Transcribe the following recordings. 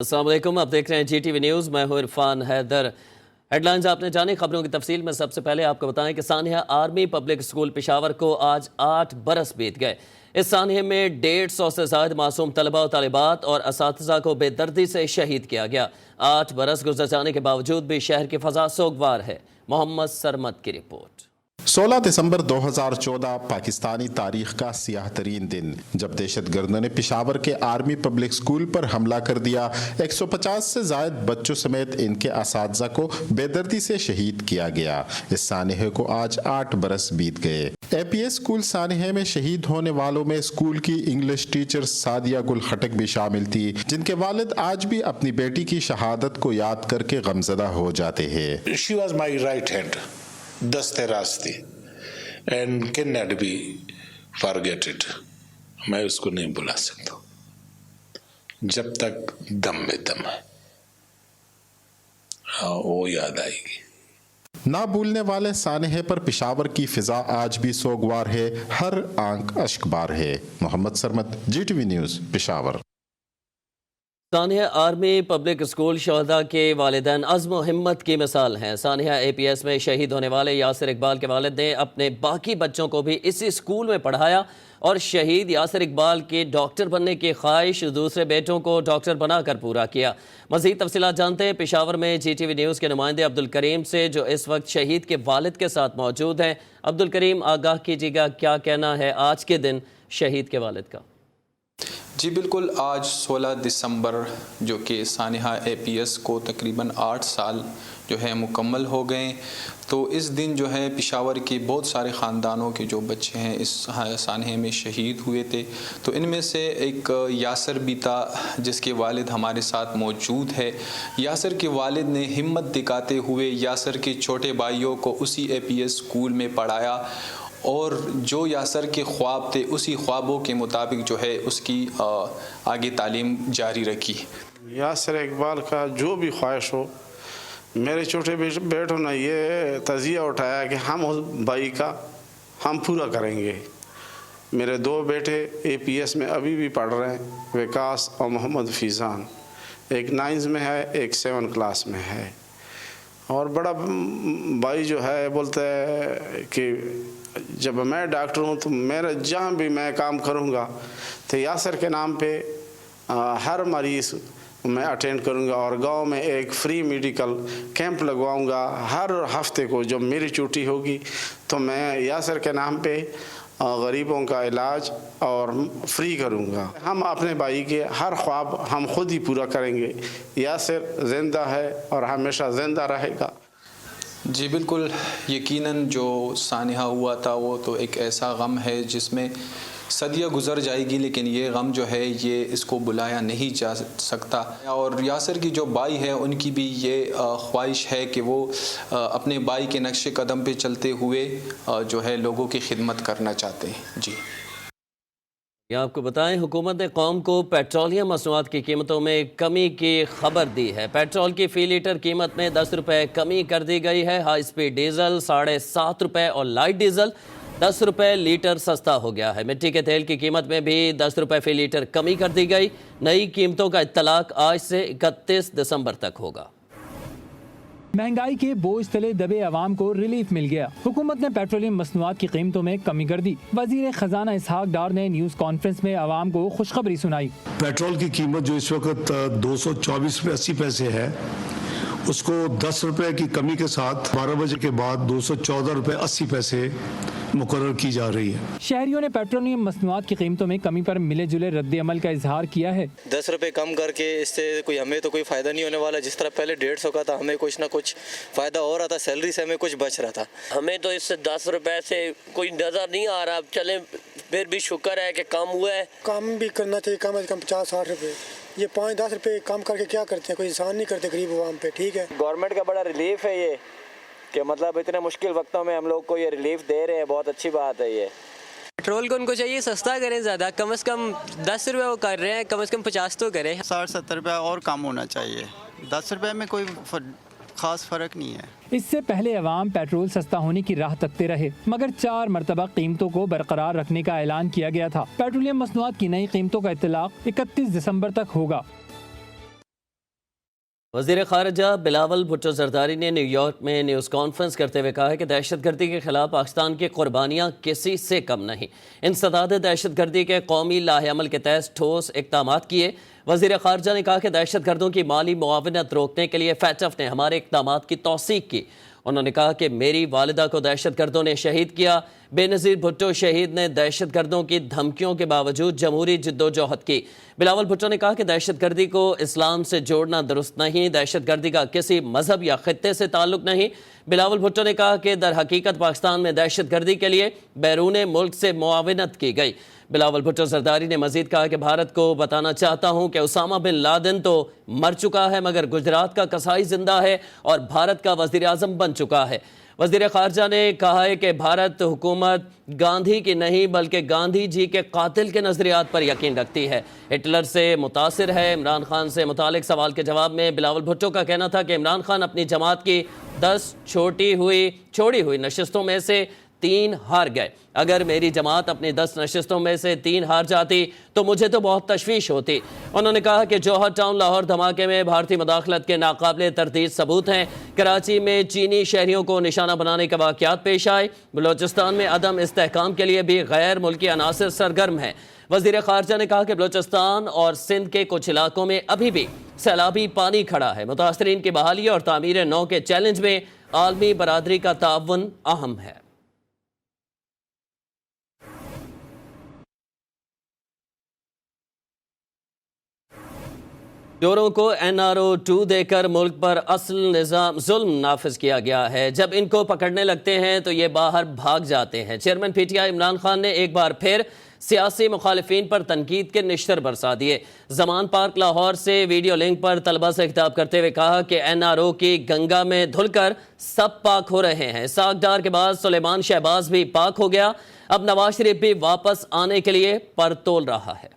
अस्सलाम वालेकुम, आप देख रहे हैं GTV न्यूज़। मैं हूं इरफान हैदर। हेडलाइंस आपने जाने, खबरों की तफसील में सबसे पहले आपको बताएं कि Sania army public school Peshawar को आज 8 बरस बीत गए। इस सानिया में 150 से ज़ायद मासूम तलबा और तालिबात और असातिज़ा को बेदर्दी से शहीद किया गया। 8 बरस गुजर जाने के बावजूद भी शहर की फ़ज़ा सोगवार है। मोहम्मद सरमद की रिपोर्ट। 16 दिसंबर 2014 पाकिस्तानी तारीख का सियाह तरीन दिन, जब दहशतगर्दों ने पेशावर के आर्मी पब्लिक स्कूल पर हमला कर दिया। 150 से जायद बच्चों समेत इनके असातिज़ा को बेदर्दी से शहीद किया गया। इस सानहे को आज 8 बरस बीत गए। APS स्कूल सानहे में शहीद होने वालों में स्कूल की इंग्लिश टीचर सादिया गुल खटक भी शामिल थी, जिनके वालिद आज भी अपनी बेटी की शहादत को याद करके गमज़दा हो जाते हैं। She was my right hand. दस्ते रास्ते and cannot be forget it. मैं उसको नहीं बुला सकता जब तक दम में दम है। वो याद आएगी। ना भूलने वाले सानहे पर पेशावर की फिजा आज भी सोगवार है, हर आंख अश्कबार है। Mohammad Sarmad, GTV news, Peshawar. सानिया आर्मी पब्लिक स्कूल शहदा के वालिदैन अज़्म व हिम्मत की मिसाल हैं। सानिया APS में शहीद होने वाले यासिर इकबाल के वालिद ने अपने बाकी बच्चों को भी इसी स्कूल में पढ़ाया और शहीद यासिर इकबाल के डॉक्टर बनने की ख्वाहिश दूसरे बेटों को डॉक्टर बनाकर पूरा किया। मज़ीद तफसीलात जानते हैं पेशावर में GTV न्यूज़ के नुमाइंदे अब्दुल करीम से, जो इस वक्त शहीद के वालिद के साथ मौजूद हैं। अब्दुल करीम, आगाह कीजिएगा, क्या कहना है आज के दिन शहीद के वालिद का? जी बिल्कुल, आज 16 दिसंबर जो कि सानिया APS को तकरीबन 8 साल जो है मुकम्मल हो गए। तो इस दिन जो है पेशावर के बहुत सारे ख़ानदानों के जो बच्चे हैं इस सानिया में शहीद हुए थे। तो इनमें से एक यासर भी था जिसके वालिद हमारे साथ मौजूद है। यासर के वालिद ने हिम्मत दिखाते हुए यासर के छोटे भाइयों को उसी APS स्कूल में पढ़ाया और जो यासर के ख्वाब थे उसी ख्वाबों के मुताबिक जो है उसकी आगे तालीम जारी रखी। यासर इकबाल का जो भी ख्वाहिश हो, मेरे छोटे बेटों ने ये तजिया उठाया कि हम उस भाई का हम पूरा करेंगे। मेरे 2 बेटे APS में अभी भी पढ़ रहे हैं, विकास और मोहम्मद फीज़ान। एक 9th में है, एक 7th क्लास में है। और बड़ा भाई जो है बोलता है कि जब मैं डॉक्टर हूँ तो मेरा जहाँ भी मैं काम करूँगा तो यासर के नाम पे हर मरीज़ मैं अटेंड करूँगा और गांव में एक फ्री मेडिकल कैंप लगवाऊँगा। हर हफ्ते को जब मेरी छुट्टी होगी तो मैं यासर के नाम पे गरीबों का इलाज और फ्री करूँगा। हम अपने भाई के हर ख्वाब हम खुद ही पूरा करेंगे। यासर ज़िंदा है और हमेशा ज़िंदा रहेगा। जी बिल्कुल, यकीनन जो सानिया हुआ था वो तो एक ऐसा गम है जिसमें सदियाँ गुजर जाएगी, लेकिन ये गम जो है ये इसको बुलाया नहीं जा सकता। और यासर की जो भाई है उनकी भी ये ख्वाहिश है कि वो अपने भाई के नक्शे कदम पे चलते हुए जो है लोगों की खिदमत करना चाहते हैं। जी आपको बताएं, हुकूमत ने कौम को पेट्रोलियम मसनूआत की कीमतों में कमी की खबर दी है। पेट्रोल की फ़ी लीटर कीमत में 10 रुपये कमी कर दी गई है। हाई स्पीड डीजल 7.5 रुपये और लाइट डीजल 10 रुपये लीटर सस्ता हो गया है। मिट्टी के तेल की कीमत में भी 10 रुपये फ़ी लीटर कमी कर दी गई। नई कीमतों का इत्तलाक आज से 31 दिसंबर तक होगा। महंगाई के बोझ तले दबे अवाम को रिलीफ मिल गया। हुकूमत ने पेट्रोलियम मसनूआत की कीमतों में कमी कर दी। वजीर खजाना इसहाक डार ने न्यूज़ कॉन्फ्रेंस में अवाम को खुशखबरी सुनाई। पेट्रोल की कीमत जो इस वक्त 224 रुपये 80 पैसे है, उसको 10 रुपये की कमी के साथ 12 बजे के बाद 214 रुपये 80 पैसे मुकर्रर की जा रही है। शहरियों ने पेट्रोलियम मसनूआत की कीमतों में कमी पर मिले जुले रद्द अमल का इजहार किया है। 10 रुपये कम करके इससे हमें तो कोई फ़ायदा नहीं होने वाला। जिस तरह पहले 150 का था, हमें कुछ ना कुछ फ़ायदा हो रहा था, सैलरी से हमें कुछ बच रहा था। हमें तो इससे 10 रुपये से कोई नज़र नहीं आ रहा। चले फिर भी शुक्र है कि कम हुआ है। कम भी करना चाहिए, कम से कम 50-60 रुपये। ये 5-10 रुपये कम करके क्या करते हैं, कोई इंसान नहीं करते गरीब अवाम पे। ठीक है, गवर्नमेंट का बड़ा रिलीफ है ये कि मतलब इतने मुश्किल वक्तों में हम लोग को ये रिलीफ दे रहे हैं, बहुत अच्छी बात है। ये पेट्रोल को उनको चाहिए सस्ता करें, ज़्यादा कम से कम 10 रुपये वो कर रहे हैं, कम से कम 50 तो करें। 60-70 रुपये और कम होना चाहिए। 10 रुपये में कोई खास फर्क नहीं है। इससे पहले अवाम पेट्रोल सस्ता होने की राह तकते रहे, मगर 4 मरतबा कीमतों को बरकरार रखने का ऐलान किया गया था। पेट्रोलियम मसनूआत की नई कीमतों का इत्तलाक 31 दिसंबर तक होगा। وزیر خارجہ بلاول بھٹو زرداری نے نیو یارک میں نیوز کانفرنس کرتے ہوئے کہا کہ دہشت گردی کے خلاف پاکستان کی قربانیاں کسی سے کم نہیں۔ انسداد دہشت گردی کے قومی لاہ عمل کے تحت ٹھوس اقدامات کیے۔ وزیر خارجہ نے کہا کہ دہشت گردوں کی مالی معاونت روکنے کے لیے FATF نے ہمارے اقدامات کی توثیق کی۔ انہوں نے کہا کہ میری والدہ کو دہشت گردوں نے شہید کیا۔ بے نظیر بھٹو شہید نے دہشت گردوں کی دھمکیوں کے باوجود جمہوری جدوجہد کی۔ بلاول بھٹو نے کہا کہ دہشت گردی کو اسلام سے جوڑنا درست نہیں، دہشت گردی کا کسی مذہب یا خطے سے تعلق نہیں۔ بلاول بھٹو نے کہا کہ در حقیقت پاکستان میں دہشت گردی کے لیے بیرون ملک سے معاونت کی گئی۔ بلاول بھٹو زرداری نے مزید کہا کہ بھارت کو بتانا چاہتا ہوں کہ اسامہ بن لادن تو مر چکا ہے مگر گجرات کا کسائی زندہ ہے اور بھارت کا وزیر اعظم بن چکا ہے۔ وزیر خارجہ نے کہا ہے کہ بھارت حکومت گاندھی کی نہیں بلکہ گاندھی جی کے قاتل کے نظریات پر یقین رکھتی ہے، ہٹلر سے متاثر ہے۔ عمران خان سے متعلق سوال کے جواب میں بلاول بھٹو کا کہنا تھا کہ عمران خان اپنی جماعت کی 10 چھوڑی ہوئی نشستوں میں سے 3 ہار گئے۔ اگر میری جماعت اپنی 10 نشستوں میں سے 3 ہار جاتی تو مجھے تو بہت تشویش ہوتی۔ انہوں نے کہا کہ جوہر ٹاؤن لاہور دھماکے میں بھارتی مداخلت کے ناقابل تردید ثبوت ہیں۔ کراچی میں چینی شہریوں کو نشانہ بنانے کے واقعات پیش آئے۔ بلوچستان میں عدم استحکام کے لیے بھی غیر ملکی عناصر سرگرم ہیں۔ وزیر خارجہ نے کہا کہ بلوچستان اور سندھ کے کچھ علاقوں میں ابھی بھی سیلابی پانی کھڑا ہے۔ متاثرین کی بحالی اور تعمیر نو کے چیلنج میں عالمی برادری کا تعاون اہم ہے۔ چوروں کو NRO-2 دے کر ملک پر اصل نظام ظلم نافذ کیا گیا ہے۔ جب ان کو پکڑنے لگتے ہیں تو یہ باہر بھاگ جاتے ہیں۔ چیئرمین PTI عمران خان نے ایک بار پھر سیاسی مخالفین پر تنقید کے نشتر برسا دیے۔ زمان پارک لاہور سے ویڈیو لنک پر طلبہ سے خطاب کرتے ہوئے کہا کہ NRO کی گنگا میں دھل کر سب پاک ہو رہے ہیں۔ اسحاق ڈار کے بعد سلیمان شہباز بھی پاک ہو گیا، اب نواز شریف بھی واپس آنے کے لیے پر تول رہا ہے۔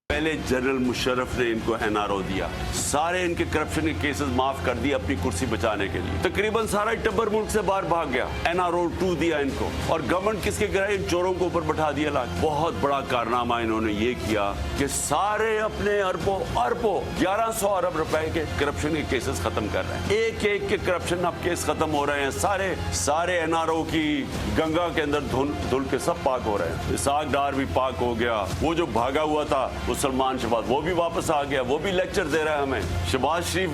پہلے جنرل مشرف نے ان کو NRO دیا، سارے ان کے کرپشن کے کیسز معاف کر دی اپنی کرسی بچانے کے لیے۔ تقریباً سارا ٹبر ملک سے باہر بھاگ گیا، NRO-2 دیا ان کو، اور گورنمنٹ کس کے گرائے ان چوروں کو اوپر بٹھا دیا لاکھ۔ بہت بڑا کارنامہ انہوں نے یہ کیا کہ سارے اپنے اربوں 1100 ارب روپے کے کرپشن کے کیسز ختم کر رہے ہیں۔ ایک ایک کے کرپشن اب کیس ختم ہو رہے ہیں، سارے NRO کی گنگا کے اندر دھل کے سب پاک ہو رہے ہیں۔ اسحاق ڈار بھی پاک ہو گیا، وہ جو بھاگا ہوا تھا سلمان شہباز وہ بھی واپس آ گیا، وہ بھی لیکچر دے رہا ہے ہمیں۔ شہباز شریف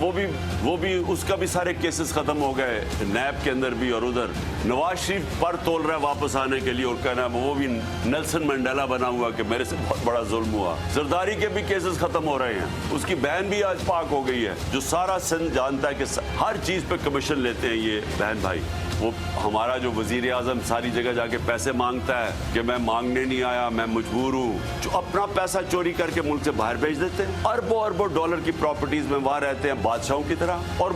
وہ بھی اس کا بھی سارے کیسز ختم ہو گئے، نیب کے اندر بھی، اور ادھر نواز شریف پر تول رہا ہے واپس آنے کے لیے اور کہنا ہے وہ بھی نیلسن منڈیلا بنا ہوا کہ میرے سے بہت بڑا ظلم ہوا۔ زرداری کے بھی کیسز ختم ہو رہے ہیں، اس کی بہن بھی آج پاک ہو گئی ہے۔ جو سارا سندھ جانتا ہے کہ ہر چیز پہ کمیشن لیتے ہیں یہ بہن بھائی، وہ ہمارا جو وزیر اعظم ساری جگہ جا کے پیسے مانگتا ہے کہ میں مانگنے نہیں آیا، میں مجبور ہوں، جو اپنا پیسہ چوری کر کے ملک سے باہر بھیج دیتے ہیں، اربوں ڈالر کی پراپرٹیز میں وہاں رہتے ہیں بادشاہوں کی طرح، اور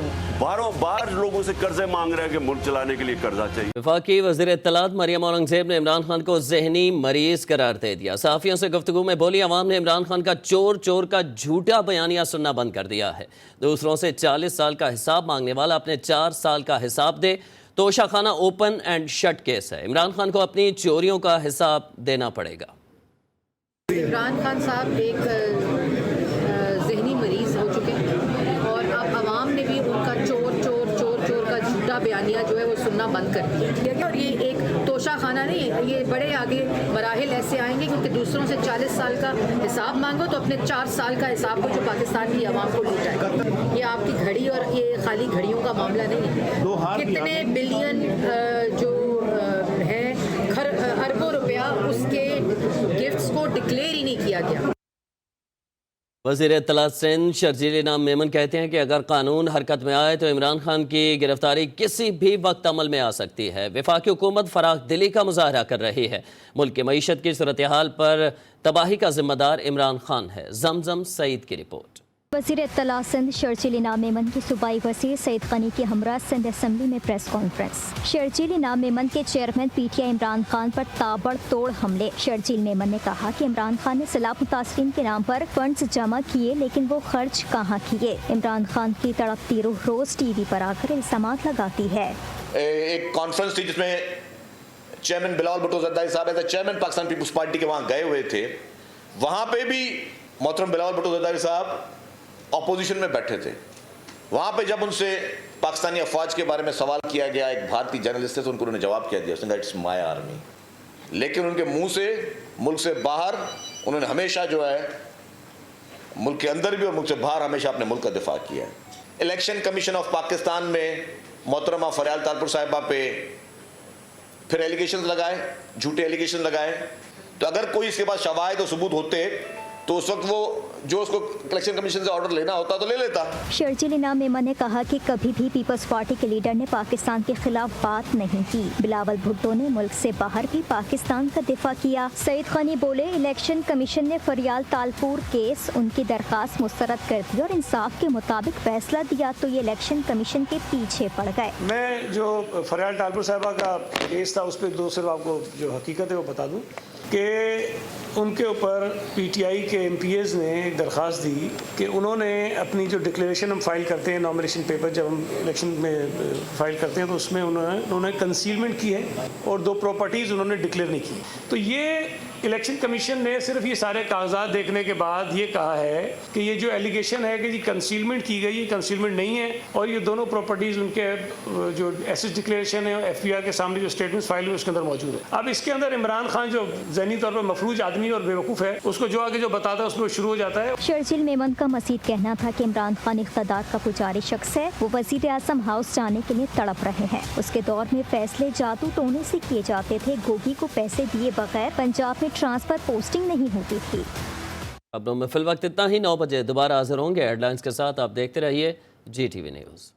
باہر لوگوں سے قرضے مانگ رہے ہیں کہ ملک چلانے کے لیے قرضہ چاہیے۔ وفاقی وزیر اطلاعات مریم اورنگزیب نے عمران خان کو ذہنی مریض قرار دے دیا۔ صحافیوں سے گفتگو میں بولی عوام نے عمران خان کا چور کا جھوٹا بیانیہ سننا بند کر دیا ہے۔ دوسروں سے 40 سال کا حساب مانگنے والا اپنے 4 سال کا حساب دے۔ توشہ خانہ اوپن اینڈ شٹ کیس ہے، عمران خان کو اپنی چوریوں کا حساب دینا پڑے گا۔ عمران خان صاحب ایک ذہنی مریض ہو چکے ہیں اور اب عوام نے بھی ان کا چور کا جھوٹا بیانیہ جو ہے وہ سننا بند کر دیا، اور یہ ایک توشہ خانہ نہیں ہے، یہ بڑے آگے مراحل ایسے آئیں گے کیونکہ دوسروں سے 40 سال کا حساب مانگو تو اپنے 4 سال کا حساب کو جو پاکستان کی عوام کو لوٹا ہے۔ یہ آپ کی گھڑی اور یہ خالی گھڑیوں کا معاملہ نہیں ہے، کتنے بلین جو ہے اربوں روپیہ اس کے گفٹس کو ڈکلیئر ہی نہیں کیا گیا۔ وزیر اطلاعات سندھ شرجیل انعام میمن کہتے ہیں کہ اگر قانون حرکت میں آئے تو عمران خان کی گرفتاری کسی بھی وقت عمل میں آ سکتی ہے۔ وفاقی حکومت فراخ دلی کا مظاہرہ کر رہی ہے۔ ملک کی معیشت کی صورتحال پر تباہی کا ذمہ دار عمران خان ہے۔ زمزم سعید کی رپورٹ۔ وزیر اطلاعات سندھ شرجیل انعام میمن کی صوبائی وزیر سعید غنی کے ہمراہ سندھ اسمبلی میں پریس کانفرنس۔ شرجیل انعام میمن کے چیئرمین PTI عمران خان پر تابڑ توڑ حملے۔ شرجیل میمن نے کہا کہ عمران خان نے سیلاب متاثرین کے نام پر فنڈز جمع کیے لیکن وہ خرچ کہاں کیے۔ عمران خان کی تڑپتی روح روز ٹی وی پر آ کر الزامات لگاتی ہے۔ ایک کانفرنس تھی جس میں chairman Bilawal Bhutto Zardari sahab as chairman Pakistan Peoples Party کے وہاں گئے ہوئے تھے، وہاں پہ بھی محترم بلاول بھٹو زرداری صاحب اپوزیشن میں بیٹھے تھے، वहाँ पे जब उनसे पाकिस्तानी अफवाज के बारे में सवाल किया गया, एक भारतीय जर्नलिस्ट से, तो उन्होंने जवाब क्या दिया, उसने कहा इट्स माय आर्मी। लेकिन उनके मुंह से, मुल्क से बाहर, उन्होंने हमेशा जो है मुल्क के अंदर भी और मुल्क से बाहर हमेशा अपने मुल्क का दिफा किया है। इलेक्शन कमीशन ऑफ पाकिस्तान में मोहतरमा फरियाल तालपुर साहिबा पे फिर एलिगेशन लगाए, झूठे एलिगेशन लगाए। तो अगर कोई इसके पास शवाहिद और सबूत होते तो उस वक्त वो जो उसको इलेक्शन कमीशन से ऑर्डर लेना होता तो ले लेता। शर्जील इनाम मेमन ने कहा कि कभी भी पीपल्स पार्टी के लीडर ने पाकिस्तान के खिलाफ बात नहीं की। बिलावल भुट्टो ने मुल्क से बाहर भी पाकिस्तान का दिफा किया। सईद खानी बोले, इलेक्शन कमीशन ने फरियाल तालपुर केस उनकी दरखास्त मुस्तरद कर दी और इंसाफ के मुताबिक फैसला दिया तो ये इलेक्शन कमीशन के पीछे पड़ गए। मैं जो फरियाल तालपुर साहिबा का केस था उस पर दो सिर्फ आपको जो हकीकत है वो बता दूं कि उनके ऊपर पीटीआई के एमपीएस ने एक दरख्वास्त दी कि उन्होंने अपनी जो डिक्लेरेशन हम फाइल करते हैं, नॉमिनेशन पेपर जब हम इलेक्शन में फाइल करते हैं तो उसमें उन्होंने कंसीलमेंट की है और 2 प्रॉपर्टीज़ उन्होंने डिक्लेयर नहीं की। तो ये इलेक्शन कमीशन ने सिर्फ ये सारे कागजात देखने के बाद ये कहा है कि ये जो एलिगेशन है कि जी कंसीलमेंट की गई, ये कंसीलमेंट नहीं है और ये दोनों प्रॉपर्टीज़ उनके जो एसेट डिक्लेरेशन है एफबीआई के सामने जो स्टेटमेंट्स फाइल हुए उसके अंदर मौजूद है। अब इसके अंदर इमरान खान जो ज़हनी तौर पर मफलूज आदमी और बेवकूफ़ है, उसको जो आगे जो बताता है उसमें शुरू हो जाता है। शर्जील मेमन का मज़ीद कहना था कि इमरान खान इक़्तिदार का पुजारी शख्स है, वो वज़ीर आज़म हाउस जाने के लिए तड़प रहे हैं। उसके दौर में फैसले जादू टोने से किए जाते थे। गोगी को पैसे दिए बगैर पंजाब में ट्रांसफर पोस्टिंग नहीं होती थी। खबरों में फिल वक्त इतना ही। 9 बजे दोबारा हाजिर होंगे हेडलाइंस के साथ। आप देखते रहिए GTV न्यूज़।